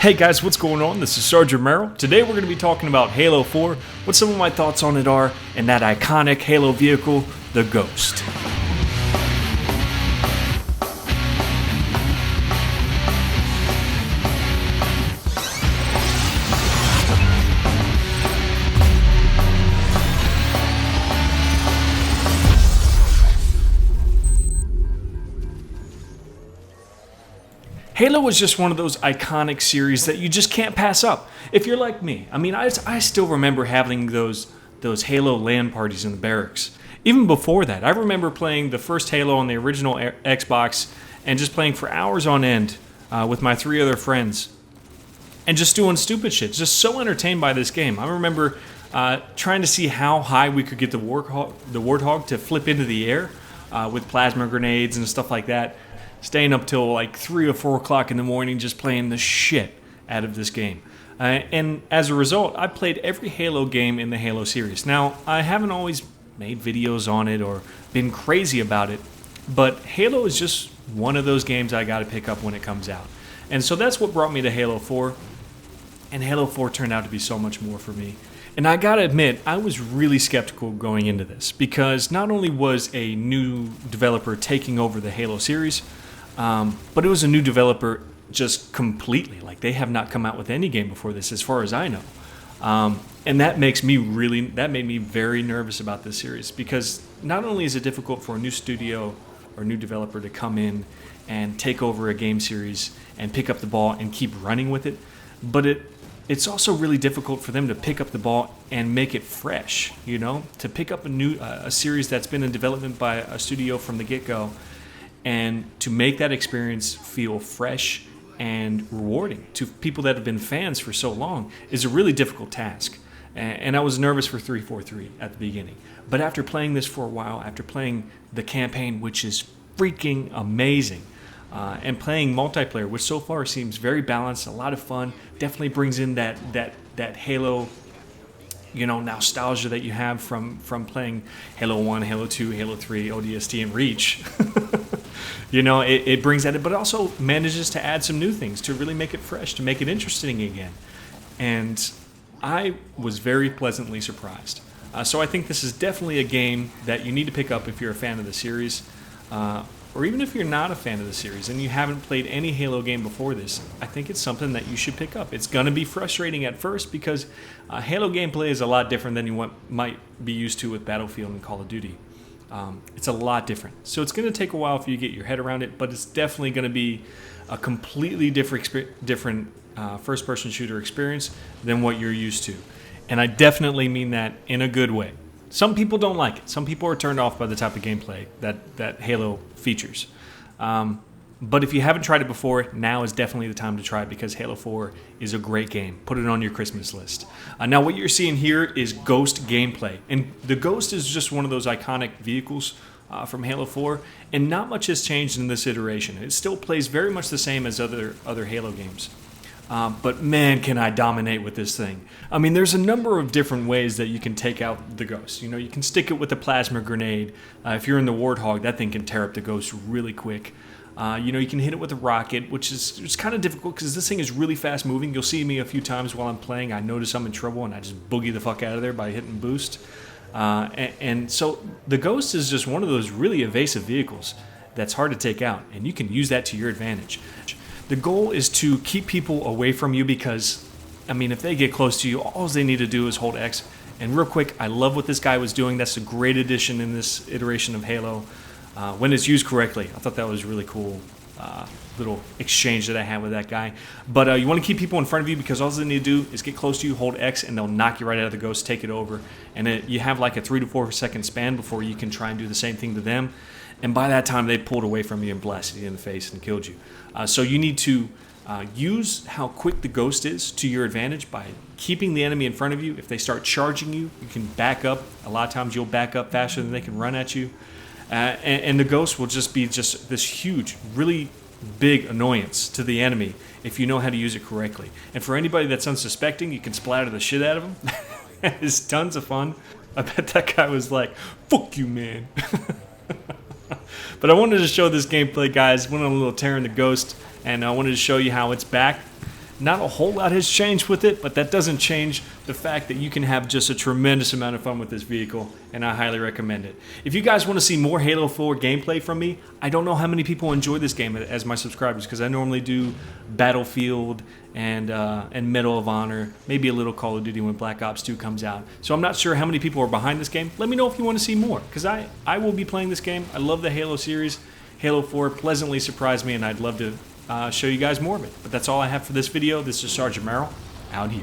Hey guys, what's going on? This is Sergeant Merrill. Today we're going to be talking about Halo 4, what some of my thoughts on it are, and that iconic Halo vehicle, the Ghost. Halo is just one of those iconic series that you just can't pass up. If you're like me, I still remember having those Halo LAN parties in the barracks. Even before that, I remember playing the first Halo on the original Xbox and just playing for hours on end with my 3 other friends and just doing stupid shit. Just so entertained by this game. I remember trying to see how high we could get the Warthog to flip into the air with plasma grenades and stuff like that. Staying up till like 3 or 4 o'clock in the morning just playing the shit out of this game. And as a result, I played every Halo game in the Halo series. Now, I haven't always made videos on it or been crazy about it, but Halo is just one of those games I gotta pick up when it comes out. And so that's what brought me to Halo 4, and Halo 4 turned out to be so much more for me. And I gotta admit, I was really skeptical going into this, because not only was a new developer taking over the Halo series, but it was a new developer just completely. Like, they have not come out with any game before this, as far as I know. And that made me very nervous about this series, because not only is it difficult for a new studio or new developer to come in and take over a game series and pick up the ball and keep running with it, but it's also really difficult for them to pick up the ball and make it fresh, to pick up a series that's been in development by a studio from the get-go, and to make that experience feel fresh and rewarding to people that have been fans for so long is a really difficult task. And I was nervous for 343 at the beginning. But after playing this for a while, after playing the campaign, which is freaking amazing, and playing multiplayer, which so far seems very balanced, a lot of fun, definitely brings in that Halo nostalgia that you have from playing Halo 1, Halo 2, Halo 3, ODST, and Reach. It brings that in, but it also manages to add some new things to really make it fresh, to make it interesting again. And I was very pleasantly surprised. So I think this is definitely a game that you need to pick up if you're a fan of the series, or even if you're not a fan of the series and you haven't played any Halo game before this. I think it's something that you should pick up. It's going to be frustrating at first, because Halo gameplay is a lot different than you might be used to with Battlefield and Call of Duty. It's a lot different. So it's going to take a while for you to get your head around it, but it's definitely going to be a completely different first-person shooter experience than what you're used to. And I definitely mean that in a good way. Some people don't like it. Some people are turned off by the type of gameplay that Halo features. But if you haven't tried it before, now is definitely the time to try it, because Halo 4 is a great game. Put it on your Christmas list. Now what you're seeing here is Ghost gameplay. And the Ghost is just one of those iconic vehicles from Halo 4, and not much has changed in this iteration. It still plays very much the same as other Halo games. But man, can I dominate with this thing. There's a number of different ways that you can take out the Ghost. You can stick it with a plasma grenade. If you're in the Warthog, that thing can tear up the Ghost really quick. You can hit it with a rocket, which is kind of difficult because this thing is really fast moving. You'll see me a few times while I'm playing. I notice I'm in trouble and I just boogie the fuck out of there by hitting boost. And so the Ghost is just one of those really evasive vehicles that's hard to take out, and you can use that to your advantage. The goal is to keep people away from you, because, if they get close to you, all they need to do is hold X. And real quick, I love what this guy was doing. That's a great addition in this iteration of Halo. When it's used correctly, I thought that was really cool little exchange that I had with that guy. But you want to keep people in front of you, because all they need to do is get close to you, hold X, and they'll knock you right out of the Ghost, take it over. And you have like a 3 to 4 second span before you can try and do the same thing to them. And by that time, they pulled away from you and blasted you in the face and killed you. So you need to use how quick the Ghost is to your advantage by keeping the enemy in front of you. If they start charging you, you can back up. A lot of times you'll back up faster than they can run at you. And the Ghost will just be this huge, really big annoyance to the enemy if you know how to use it correctly. And for anybody that's unsuspecting, you can splatter the shit out of them. It's tons of fun. I bet that guy was like, "Fuck you, man." But I wanted to show this gameplay, guys. Went on a little tear in the Ghost, and I wanted to show you how it's back. Not a whole lot has changed with it, but that doesn't change the fact that you can have just a tremendous amount of fun with this vehicle, and I highly recommend it. If you guys want to see more Halo 4 gameplay from me, I don't know how many people enjoy this game as my subscribers, because I normally do Battlefield and Medal of Honor, maybe a little Call of Duty when Black Ops 2 comes out. So I'm not sure how many people are behind this game. Let me know if you want to see more, because I will be playing this game. I love the Halo series. Halo 4 pleasantly surprised me, and I'd love to show you guys more of it. But that's all I have for this video. This is Sergeant Merrill, out here.